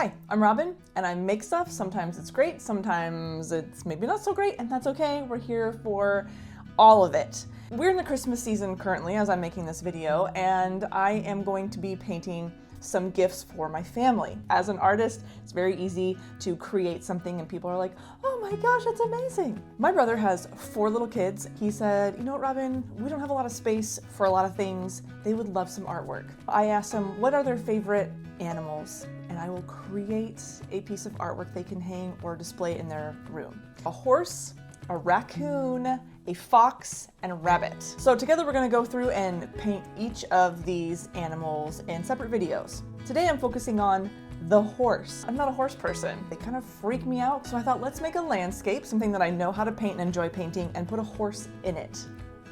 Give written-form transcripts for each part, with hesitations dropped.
Hi, I'm Robin, and I make stuff. Sometimes it's great, sometimes it's maybe not so great, and that's okay. We're here for all of it. We're in the Christmas season currently as I'm making this video, and I am going to be painting some gifts for my family. As an artist, it's very easy to create something and people are like, oh my gosh, that's amazing. My brother has 4 little kids. He said, you know what, Robin, we don't have a lot of space for a lot of things. They would love some artwork. I asked him, what are their favorite animals? And I will create a piece of artwork they can hang or display in their room. A horse, a raccoon, a fox, and a rabbit. So together we're gonna go through and paint each of these animals in separate videos. Today I'm focusing on the horse. I'm not a horse person. They kind of freak me out, so I thought let's make a landscape, something that I know how to paint and enjoy painting, and put a horse in it,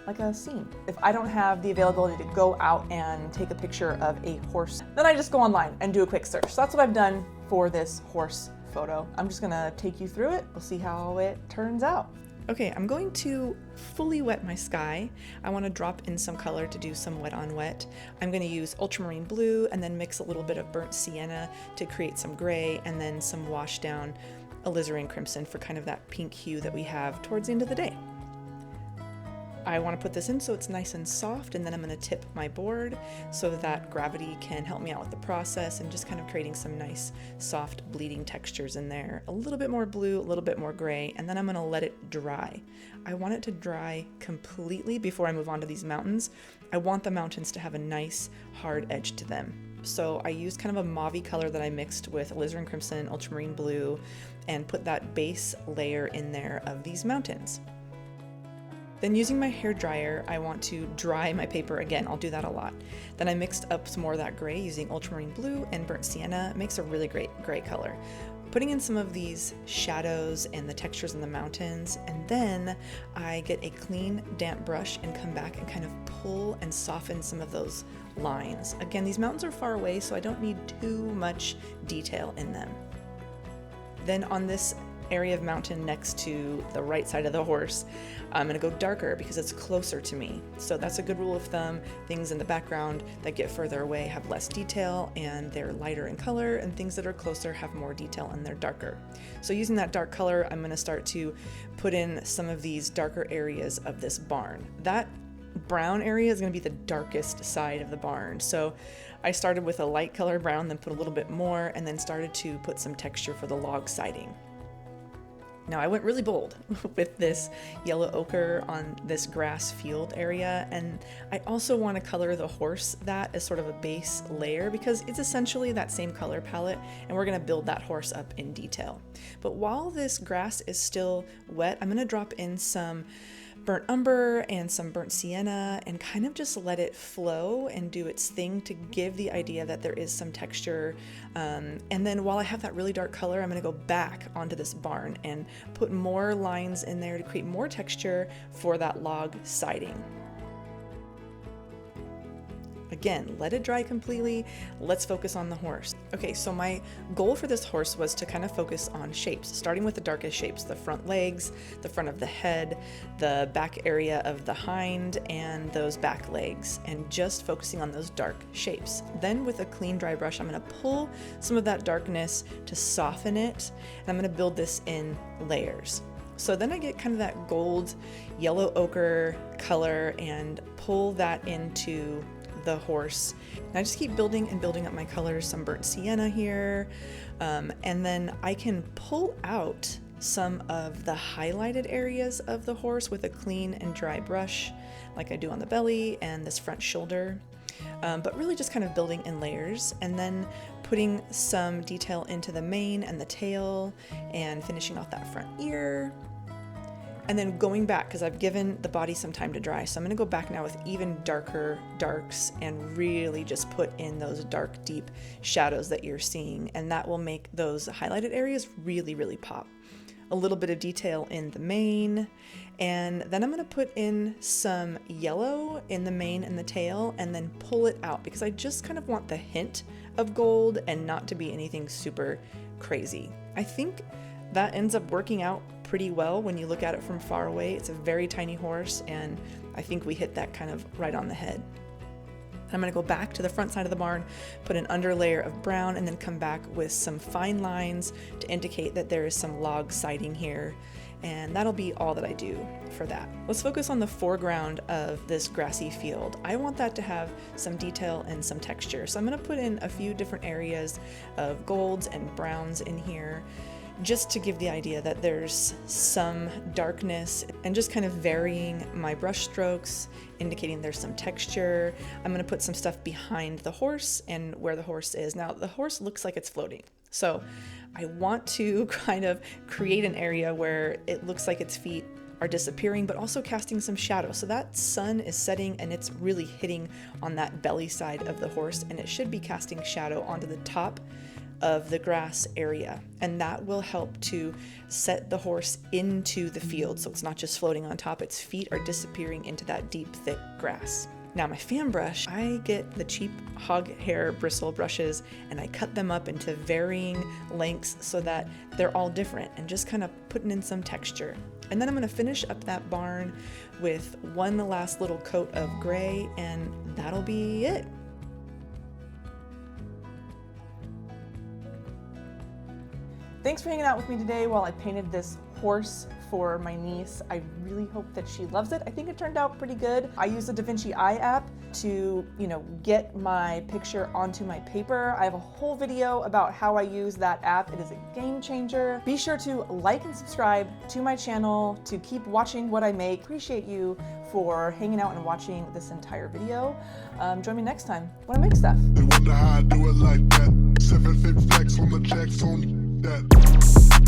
like a scene. If I don't have the availability to go out and take a picture of a horse, then I just go online and do a quick search. So that's what I've done for this horse photo. I'm just gonna take you through it. We'll see how it turns out. Okay, I'm going to fully wet my sky. I want to drop in some color to do some wet on wet. I'm going to use ultramarine blue and then mix a little bit of burnt sienna to create some gray, and then some wash down alizarin crimson for kind of that pink hue that we have towards the end of the day. I want to put this in so it's nice and soft, and then I'm going to tip my board so that gravity can help me out with the process and just kind of creating some nice soft bleeding textures in there. A little bit more blue, a little bit more gray, and then I'm going to let it dry. I want it to dry completely before I move on to these mountains. I want the mountains to have a nice hard edge to them. So I used kind of a mauve color that I mixed with alizarin crimson and ultramarine blue and put that base layer in there of these mountains. Then using my hair dryer, I want to dry my paper again. I'll do that a lot. Then I mixed up some more of that gray using ultramarine blue and burnt sienna. It makes a really great gray color. Putting in some of these shadows and the textures in the mountains, and then I get a clean, damp brush and come back and kind of pull and soften some of those lines. Again, these mountains are far away, so I don't need too much detail in them. Then on this area of mountain next to the right side of the horse, I'm going to go darker because it's closer to me. So that's a good rule of thumb. Things in the background that get further away have less detail and they're lighter in color, and things that are closer have more detail and they're darker. So using that dark color, I'm going to start to put in some of these darker areas of this barn. That brown area is going to be the darkest side of the barn. So I started with a light color brown, then put a little bit more, and then started to put some texture for the log siding. Now I went really bold with this yellow ochre on this grass field area, and I also want to color the horse that as sort of a base layer because it's essentially that same color palette, and we're going to build that horse up in detail. But while this grass is still wet, I'm going to drop in some burnt umber and some burnt sienna and kind of just let it flow and do its thing to give the idea that there is some texture. And then while I have that really dark color, I'm going to go back onto this barn and put more lines in there to create more texture for that log siding. Again, let it dry completely. Let's focus on the horse. Okay, so my goal for this horse was to kind of focus on shapes, starting with the darkest shapes, the front legs, the front of the head, the back area of the hind, and those back legs, and just focusing on those dark shapes. Then with a clean dry brush, I'm going to pull some of that darkness to soften it, and I'm going to build this in layers. So then I get kind of that gold, yellow ochre color and pull that into the horse. And I just keep building and building up my colors, some burnt sienna here, and then I can pull out some of the highlighted areas of the horse with a clean and dry brush like I do on the belly and this front shoulder, but really just kind of building in layers, and then putting some detail into the mane and the tail and finishing off that front ear. And then going back, because I've given the body some time to dry, so I'm going to go back now with even darker darks and really just put in those dark, deep shadows that you're seeing, and that will make those highlighted areas really, really pop. A little bit of detail in the mane, and then I'm going to put in some yellow in the mane and the tail, and then pull it out because I just kind of want the hint of gold and not to be anything super crazy. I think that ends up working out pretty well when you look at it from far away. It's a very tiny horse, and I think we hit that kind of right on the head. I'm gonna go back to the front side of the barn, put an underlayer of brown, and then come back with some fine lines to indicate that there is some log siding here. And that'll be all that I do for that. Let's focus on the foreground of this grassy field. I want that to have some detail and some texture. So I'm gonna put in a few different areas of golds and browns in here, just to give the idea that there's some darkness and just kind of varying my brush strokes, indicating there's some texture. I'm gonna put some stuff behind the horse and where the horse is. Now, the horse looks like it's floating. So I want to kind of create an area where it looks like its feet are disappearing, but also casting some shadow. So that sun is setting and it's really hitting on that belly side of the horse, and it should be casting shadow onto the top of the grass area. And that will help to set the horse into the field. So it's not just floating on top, its feet are disappearing into that deep, thick grass. Now my fan brush, I get the cheap hog hair bristle brushes and I cut them up into varying lengths so that they're all different, and just kind of putting in some texture. And then I'm gonna finish up that barn with one last little coat of gray, and that'll be it. Thanks for hanging out with me today while I painted this horse for my niece. I really hope that she loves it. I think it turned out pretty good. I use the DaVinci Eye app to, get my picture onto my paper. I have a whole video about how I use that app. It is a game changer. Be sure to like and subscribe to my channel to keep watching what I make. Appreciate you for hanging out and watching this entire video. Join me next time when I make stuff. They wonder how I do it like that. 7 flex on the jacks on that.